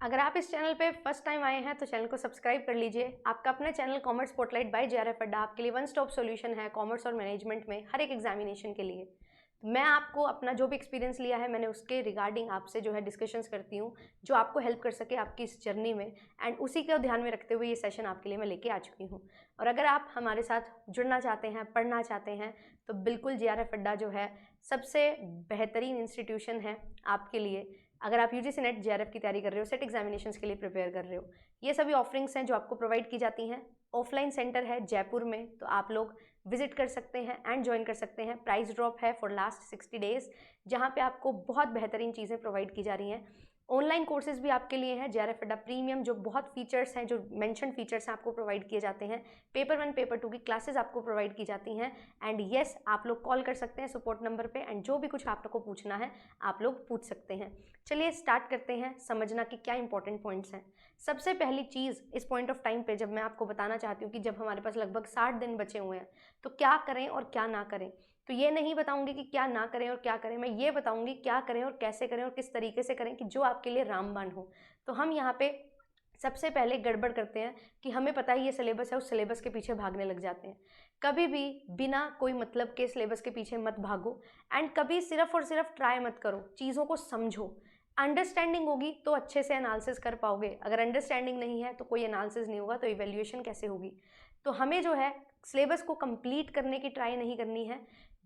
अगर आप इस चैनल पे फर्स्ट टाइम आए हैं तो चैनल को सब्सक्राइब कर लीजिए। आपका अपना channel commerce spotlight by JRF Adda आपके लिए वन स्टॉप सॉल्यूशन है कॉमर्स और मैनेजमेंट में हर एक एग्जामिनेशन के लिए। तो मैं आपको अपना जो भी एक्सपीरियंस लिया है मैंने उसके रिगार्डिंग आपसे जो है डिस्कशंस करती हूँ जो आपको हेल्प कर सके आपकी इस जर्नी में, एंड उसी को ध्यान में रखते हुए ये सेशन आपके लिए मैं लेके आ चुकी हूँ। और अगर आप हमारे साथ जुड़ना चाहते हैं, पढ़ना चाहते हैं, तो बिल्कुल जेआरएफ अड्डा जो है सबसे बेहतरीन इंस्टीट्यूशन है आपके लिए। अगर आप यूजीसी नेट जेआरएफ की तैयारी कर रहे हो, सेट एग्जामिनेशंस के लिए प्रिपेयर कर रहे हो, ये सभी ऑफरिंग्स हैं जो आपको प्रोवाइड की जाती हैं। ऑफलाइन सेंटर है जयपुर में, तो आप लोग विजिट कर सकते हैं एंड ज्वाइन कर सकते हैं। प्राइस ड्रॉप है फॉर लास्ट 60 डेज, जहाँ पे आपको बहुत बेहतरीन चीज़ें प्रोवाइड की जा रही हैं। ऑनलाइन कोर्सेज भी आपके लिए हैं जेआरएफ अड्डा प्रीमियम, जो बहुत फीचर्स हैं, जो मेंशन फीचर्स हैं आपको प्रोवाइड किए जाते हैं। पेपर 1 पेपर 2 की क्लासेस आपको प्रोवाइड की जाती हैं। एंड येस, आप लोग कॉल कर सकते हैं सपोर्ट नंबर पे, एंड जो भी कुछ आप लोग को पूछना है आप लोग पूछ सकते हैं। चलिए स्टार्ट करते हैं समझना कि क्या इंपॉर्टेंट पॉइंट्स हैं। सबसे पहली चीज़ इस पॉइंट ऑफ टाइम पे जब मैं आपको बताना चाहती हूँ कि जब हमारे पास लगभग 60 दिन बचे हुए हैं तो क्या करें और क्या ना करें, तो ये नहीं बताऊंगी कि क्या ना करें और क्या करें, मैं ये बताऊंगी क्या करें और कैसे करें और किस तरीके से करें कि जो आपके लिए रामबाण हो। तो हम यहाँ पे सबसे पहले गड़बड़ करते हैं कि हमें पता है ये सिलेबस है, उस सिलेबस के पीछे भागने लग जाते हैं। कभी भी बिना कोई मतलब के सिलेबस के पीछे मत भागो, एंड कभी सिर्फ और सिर्फ ट्राई मत करो, चीज़ों को समझो। अंडरस्टैंडिंग होगी तो अच्छे से एनालिसिस कर पाओगे, अगर अंडरस्टैंडिंग नहीं है तो कोई एनालिसिस नहीं होगा, तो इवैल्यूएशन कैसे होगी। तो हमें जो है सिलेबस को कंप्लीट करने की ट्राई नहीं करनी है।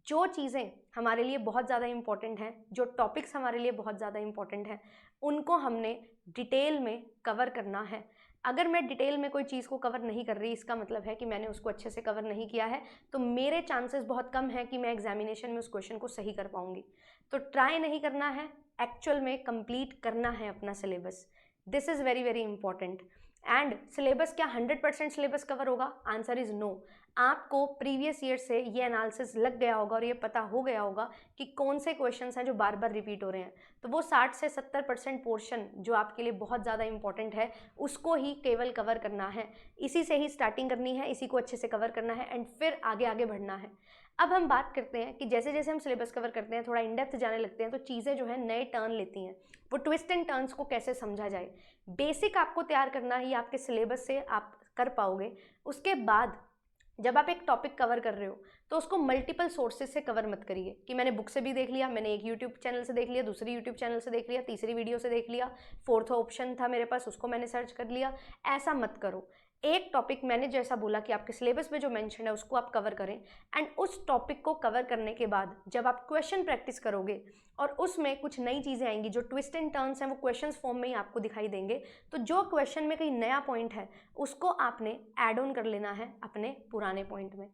जो चीज़ें हमारे लिए बहुत ज़्यादा इंपॉर्टेंट हैं, जो टॉपिक्स हमारे लिए बहुत ज़्यादा इंपॉर्टेंट हैं, उनको हमने डिटेल में कवर करना है। अगर मैं डिटेल में कोई चीज़ को कवर नहीं कर रही, इसका मतलब है कि मैंने उसको अच्छे से कवर नहीं किया है, तो मेरे चांसेस बहुत कम हैं कि मैं एग्जामिनेशन में उस क्वेश्चन को सही कर पाऊंगी। तो ट्राई नहीं करना है, एक्चुअल में कंप्लीट करना है अपना syllabus. This is very very important. And syllabus क्या 100% सिलेबस कवर होगा? Answer is no. आपको प्रीवियस ईयर से ये एनालिसिस लग गया होगा और ये पता हो गया होगा कि कौन से क्वेश्चंस हैं जो बार बार रिपीट हो रहे हैं, तो वो 60 से 70% पोर्शन जो आपके लिए बहुत ज़्यादा इंपॉर्टेंट है उसको ही केवल कवर करना है। इसी से ही स्टार्टिंग करनी है, इसी को अच्छे से कवर करना है, एंड फिर आगे आगे बढ़ना है। अब हम बात करते हैं कि जैसे जैसे हम सिलेबस कवर करते हैं, थोड़ा इन डेप्थ जाने लगते हैं, तो चीज़ें जो है नए टर्न लेती हैं। वो ट्विस्ट एंड टर्न्स को कैसे समझा जाए, बेसिक आपको तैयार करना ही आपके सिलेबस से आप कर पाओगे। उसके बाद जब आप एक टॉपिक कवर कर रहे हो तो उसको मल्टीपल सोर्सेज से कवर मत करिए कि मैंने बुक से भी देख लिया, मैंने एक यूट्यूब चैनल से देख लिया, दूसरी यूट्यूब चैनल से देख लिया, तीसरी वीडियो से देख लिया, फोर्थ ऑप्शन था मेरे पास उसको मैंने सर्च कर लिया। ऐसा मत करो। एक टॉपिक मैंने जैसा बोला कि आपके सिलेबस में जो मेंशन है उसको आप कवर करें, एंड उस टॉपिक को कवर करने के बाद जब आप क्वेश्चन प्रैक्टिस करोगे और उसमें कुछ नई चीज़ें आएंगी, जो ट्विस्ट एंड टर्न्स हैं वो क्वेश्चंस फॉर्म में ही आपको दिखाई देंगे, तो जो क्वेश्चन में कोई नया पॉइंट है उसको आपने ऐड ऑन कर लेना है अपने पुराने पॉइंट में।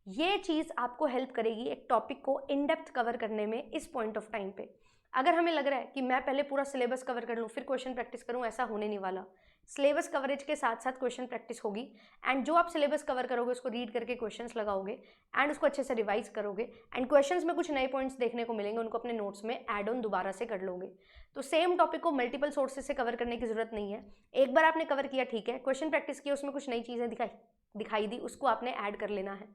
ये चीज़ आपको हेल्प करेगी एक टॉपिक को इन डेप्थ कवर करने में इस पॉइंट ऑफ टाइम पे। अगर हमें लग रहा है कि मैं पहले पूरा सिलेबस कवर कर लूँ फिर क्वेश्चन प्रैक्टिस करूँ, ऐसा होने नहीं वाला। सिलेबस कवरेज के साथ साथ क्वेश्चन प्रैक्टिस होगी, एंड जो आप सिलेबस कवर करोगे उसको रीड करके क्वेश्चंस लगाओगे एंड उसको अच्छे से रिवाइज करोगे, एंड क्वेश्चंस में कुछ नए पॉइंट्स देखने को मिलेंगे, उनको अपने नोट्स में ऐड ऑन दोबारा से कर लोगे। तो सेम टॉपिक को मल्टीपल सोर्सेज से कवर करने की जरूरत नहीं है। एक बार आपने कवर किया, ठीक है, क्वेश्चन प्रैक्टिस किया, उसमें कुछ नई चीज़ें दिखाई दी, उसको आपने ऐड कर लेना है।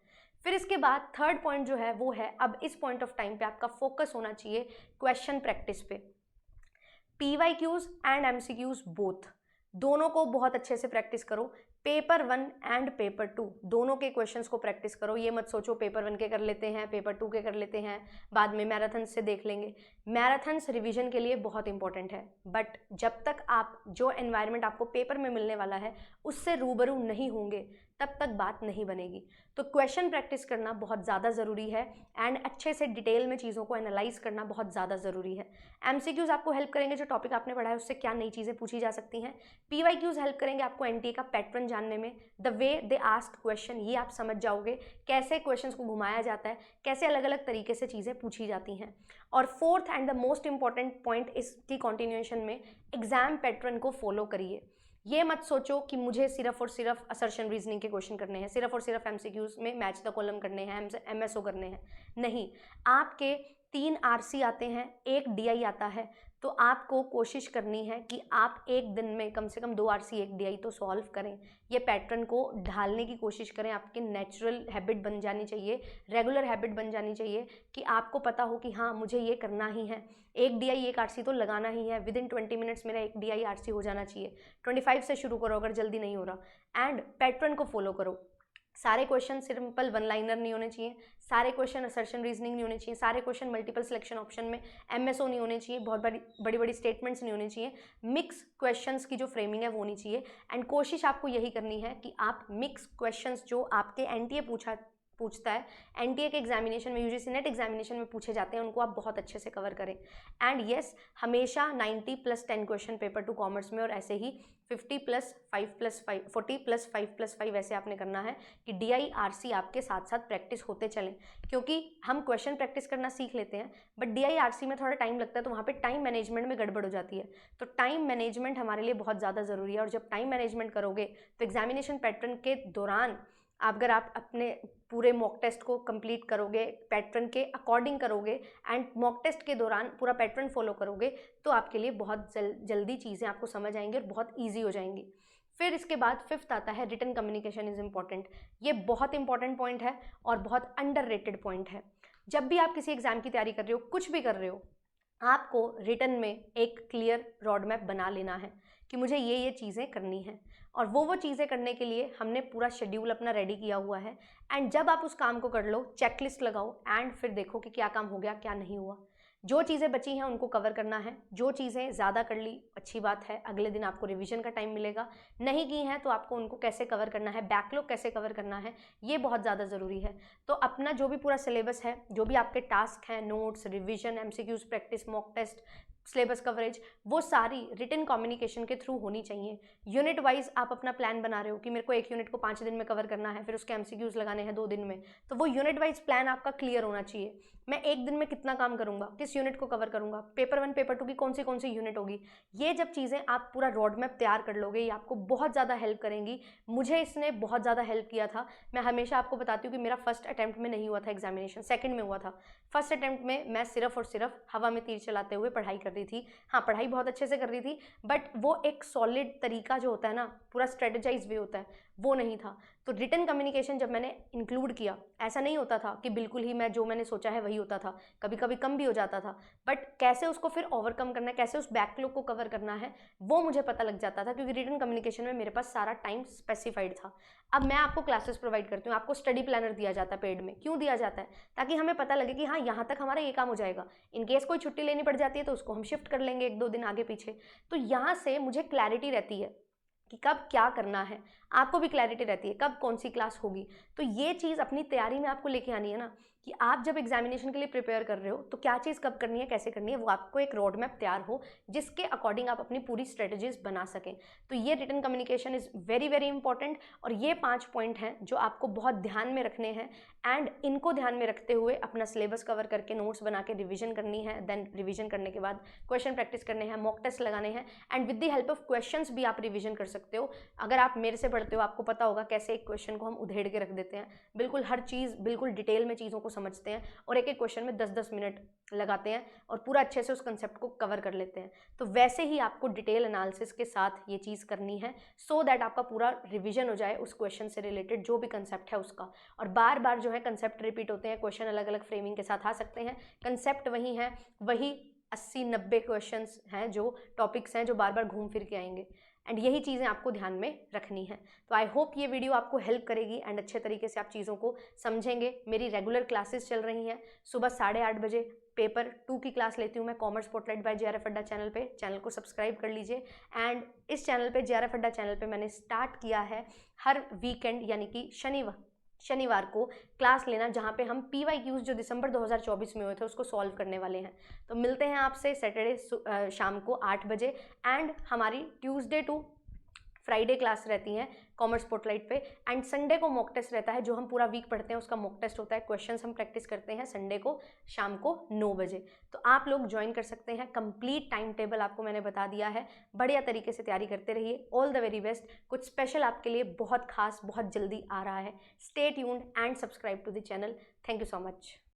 फिर इसके बाद थर्ड पॉइंट जो है वो है, अब इस पॉइंट ऑफ टाइम पे आपका फोकस होना चाहिए क्वेश्चन प्रैक्टिस पे। PYQs एंड MCQs बोथ, दोनों को बहुत अच्छे से प्रैक्टिस करो। पेपर 1 एंड पेपर 2 दोनों के क्वेश्चंस को प्रैक्टिस करो। ये मत सोचो पेपर 1 के कर लेते हैं, पेपर 2 के कर लेते हैं, बाद में मैराथन से देख लेंगे। मैराथन्स रिवीजन के लिए बहुत इंपॉर्टेंट है, बट जब तक आप जो एनवायरनमेंट आपको पेपर में मिलने वाला है उससे रूबरू नहीं होंगे तब तक बात नहीं बनेगी। तो क्वेश्चन प्रैक्टिस करना बहुत ज़्यादा ज़रूरी है, एंड अच्छे से डिटेल में चीज़ों को एनालाइज करना बहुत ज़्यादा ज़रूरी है। MCQs आपको हेल्प करेंगे, जो टॉपिक आपने पढ़ा है उससे क्या नई चीज़ें पूछी जा सकती हैं। PYQs हेल्प करेंगे आपको NTA का पैटर्न जानने में, the way they ask question, ये आप समझ जाओगे कैसे क्वेश्चंस को घुमाया जाता है, कैसे अलग अलग तरीके से चीज़ें पूछी जाती हैं। और fourth and the most important point इसकी कॉन्टिन्यूएशन में, एग्जाम पैटर्न को फॉलो करिए। ये मत सोचो कि मुझे सिर्फ और सिर्फ असर्शन रीजनिंग के क्वेश्चन करने हैं, सिर्फ और सिर्फ MCQs में मैच द कॉलम करने हैं, MSO करने हैं। नहीं, आपके 3 RC आते हैं, 1 DI आता है, तो आपको कोशिश करनी है कि आप एक दिन में कम से कम 2 आरसी 1 डीआई तो सॉल्व करें। ये पैटर्न को ढालने की कोशिश करें, आपकी नेचुरल हैबिट बन जानी चाहिए, रेगुलर हैबिट बन जानी चाहिए कि आपको पता हो कि हाँ मुझे ये करना ही है, 1 डीआई 1 आरसी तो लगाना ही है, विदिन 20 मिनट्स मेरा 1 डीआई आरसी हो जाना चाहिए। 25 से शुरू करो अगर जल्दी नहीं हो रहा, एंड पैटर्न को फॉलो करो। सारे क्वेश्चन सिंपल वन लाइनर नहीं होने चाहिए, सारे क्वेश्चन असर्शन रीजनिंग नहीं होने चाहिए, सारे क्वेश्चन मल्टीपल सिलेक्शन ऑप्शन में एमएसओ नहीं होने चाहिए, बहुत बड़ी बड़ी स्टेटमेंट्स नहीं होने चाहिए, मिक्स क्वेश्चंस की जो फ्रेमिंग है वो होनी चाहिए। एंड कोशिश आपको यही करनी है कि आप मिक्स क्वेश्चंस जो आपके एनटीए पूछता है, एनटीए के एग्जामिनेशन में, यूजीसी नेट एग्जामिनेशन में पूछे जाते हैं, उनको आप बहुत अच्छे से कवर करें। एंड यस, हमेशा 90 + 10 क्वेश्चन पेपर टू कॉमर्स में, और ऐसे ही 50 + 5 + 5 40 + 5 + 5 ऐसे आपने करना है कि डीआई आरसी आपके साथ साथ प्रैक्टिस होते चलें। क्योंकि हम क्वेश्चन प्रैक्टिस करना सीख लेते हैं बट डीआई आरसी में थोड़ा टाइम लगता है, तो वहाँ पे टाइम मैनेजमेंट में गड़बड़ हो जाती है। तो टाइम मैनेजमेंट हमारे लिए बहुत ज़्यादा ज़रूरी है, और जब टाइम मैनेजमेंट करोगे तो एग्जामिनेशन पैटर्न के दौरान अगर आप अपने पूरे मॉक टेस्ट को कंप्लीट करोगे, पैटर्न के अकॉर्डिंग करोगे, एंड मॉक टेस्ट के दौरान पूरा पैटर्न फॉलो करोगे, तो आपके लिए बहुत जल्दी चीज़ें आपको समझ आएंगी और बहुत ईजी हो जाएंगी। फिर इसके बाद 5th आता है रिटन कम्युनिकेशन इज़ इम्पॉर्टेंट। ये बहुत इंपॉर्टेंट पॉइंट है और बहुत अंडररेटेड पॉइंट है। जब भी आप किसी एग्जाम की तैयारी कर रहे हो, कुछ भी कर रहे हो, आपको रिटन में एक क्लियर रोड मैप बना लेना है कि मुझे ये चीज़ें करनी हैं, और वो चीज़ें करने के लिए हमने पूरा शेड्यूल अपना रेडी किया हुआ है। एंड जब आप उस काम को कर लो, चेकलिस्ट लगाओ, एंड फिर देखो कि क्या काम हो गया क्या नहीं हुआ। जो चीज़ें बची हैं उनको कवर करना है, जो चीज़ें ज़्यादा कर ली अच्छी बात है, अगले दिन आपको रिवीजन का टाइम मिलेगा, नहीं की हैं तो आपको उनको कैसे कवर करना है, बैकलॉग कैसे कवर करना है, ये बहुत ज़्यादा ज़रूरी है। तो अपना जो भी पूरा सिलेबस है, जो भी आपके टास्क हैं, notes, revision, MCQs practice, mock test, syllabus coverage, वो सारी रिटन कम्युनिकेशन के थ्रू होनी चाहिए। यूनिट वाइज आप अपना प्लान बना रहे हो कि मेरे को एक यूनिट को 5 दिन में कवर करना है, फिर उसके एमसीक्यूज लगाने हैं 2 दिन में, तो वो यूनिट वाइज प्लान आपका क्लियर होना चाहिए। मैं एक दिन में कितना काम करूंगा, किस यूनिट को कवर करूंगा, पेपर 1 पेपर 2 की कौन सी यूनिट होगी, ये जब चीज़ें आप पूरा रोड मैप तैयार कर लोगे, ये आपको बहुत ज़्यादा हेल्प करेंगी। मुझे इसने बहुत ज़्यादा हेल्प किया था। मैं हमेशा आपको बताती हूँ कि मेरा फर्स्ट अटैम्प्ट में नहीं हुआ था एग्जामिनेशन, सेकंड में हुआ था। फर्स्ट अटैम्प्ट में मैं सिर्फ और सिर्फ हवा में तीर चलाते हुए पढ़ाई कर रही थी। हाँ, पढ़ाई बहुत अच्छे से कर रही थी, बट वो एक सॉलिड तरीका जो होता है ना, पूरा स्ट्रेटेजाइज वे होता है, वो नहीं था। तो रिटन कम्युनिकेशन जब मैंने इंक्लूड किया, ऐसा नहीं होता था कि बिल्कुल ही मैं जो मैंने सोचा है वही होता था, कभी कभी कम भी हो जाता था, बट कैसे उसको फिर ओवरकम करना है, कैसे उस बैकलॉग को कवर करना है, वो मुझे पता लग जाता था, क्योंकि रिटन कम्युनिकेशन में मेरे पास सारा टाइम स्पेसिफाइड था। अब मैं आपको क्लासेस प्रोवाइड करती हूँ, आपको स्टडी प्लानर दिया जाता है पेड में। क्यों दिया जाता है? ताकि हमें पता लगे कि हाँ यहाँ तक हमारा ये काम हो जाएगा, इन केस कोई छुट्टी लेनी पड़ जाती है तो उसको हम शिफ्ट कर लेंगे 1-2 दिन आगे पीछे। तो यहाँ से मुझे क्लैरिटी रहती है कि कब क्या करना है, आपको भी क्लैरिटी रहती है कब कौन सी क्लास होगी। तो ये चीज़ अपनी तैयारी में आपको लेके आनी है ना, कि आप जब एग्जामिनेशन के लिए प्रिपेयर कर रहे हो तो क्या चीज़ कब करनी है, कैसे करनी है, वो आपको एक रोड मैप तैयार हो जिसके अकॉर्डिंग आप अपनी पूरी स्ट्रेटजीज बना सकें। तो ये written communication is very very important, और ये 5 पॉइंट हैं जो आपको बहुत ध्यान में रखने हैं, एंड इनको ध्यान में रखते हुए अपना सिलेबस कवर करके नोट्स बना के रिविजन करनी है। देन रिविजन करने के बाद क्वेश्चन प्रैक्टिस करने हैं, मॉक टेस्ट लगाने हैं, and with the help of questions भी आप रिविजन कर सकते हो। अगर आप मेरे से पढ़ते हो आपको पता होगा कैसे एक क्वेश्चन को हम उधेड़ के रख देते हैं, बिल्कुल हर चीज़ बिल्कुल डिटेल में चीज़ों को समझते हैं, और एक क्वेश्चन में 10-10 मिनट लगाते हैं और पूरा अच्छे से उस कंसेप्ट को कवर कर लेते हैं। तो वैसे ही आपको डिटेल एनालिसिस के साथ ये चीज़ करनी है, सो दैट आपका पूरा रिविजन हो जाए उस क्वेश्चन से रिलेटेड जो भी कंसेप्ट है उसका। और बार बार जो है कंसेप्ट रिपीट होते हैं, क्वेश्चन अलग अलग फ्रेमिंग के साथ आ सकते हैं, कंसेप्ट वही है, वही 80-90 क्वेश्चंस हैं, जो टॉपिक्स हैं जो बार बार घूम फिर के आएंगे, एंड यही चीज़ें आपको ध्यान में रखनी है। तो आई होप ये वीडियो आपको हेल्प करेगी एंड अच्छे तरीके से आप चीज़ों को समझेंगे। मेरी रेगुलर क्लासेस चल रही हैं, सुबह 8:30 बजे पेपर 2 की क्लास लेती हूँ मैं कॉमर्स स्पॉटलाइट बाय JRF अड्डा चैनल पे। चैनल को सब्सक्राइब कर लीजिए। एंड इस चैनल पे JRF अड्डा चैनल पे मैंने स्टार्ट किया है हर वीकेंड यानी कि शनिवार को क्लास लेना, जहाँ पे हम PYQs जो दिसंबर 2024 में हुए थे उसको सॉल्व करने वाले हैं। तो मिलते हैं आपसे सैटरडे शाम को 8 बजे, एंड हमारी ट्यूसडे टू फ्राइडे क्लास रहती हैं कॉमर्स स्पॉटलाइट पे, एंड संडे को मॉक टेस्ट रहता है, जो हम पूरा वीक पढ़ते हैं उसका मॉक टेस्ट होता है। क्वेश्चंस हम प्रैक्टिस करते हैं संडे को शाम को 9 बजे। तो आप लोग ज्वाइन कर सकते हैं, कंप्लीट टाइम टेबल आपको मैंने बता दिया है, बढ़िया तरीके से तैयारी करते रहिए। All the very best. कुछ स्पेशल आपके लिए बहुत खास बहुत जल्दी आ रहा है। Stay tuned and subscribe to the channel. Thank you so much.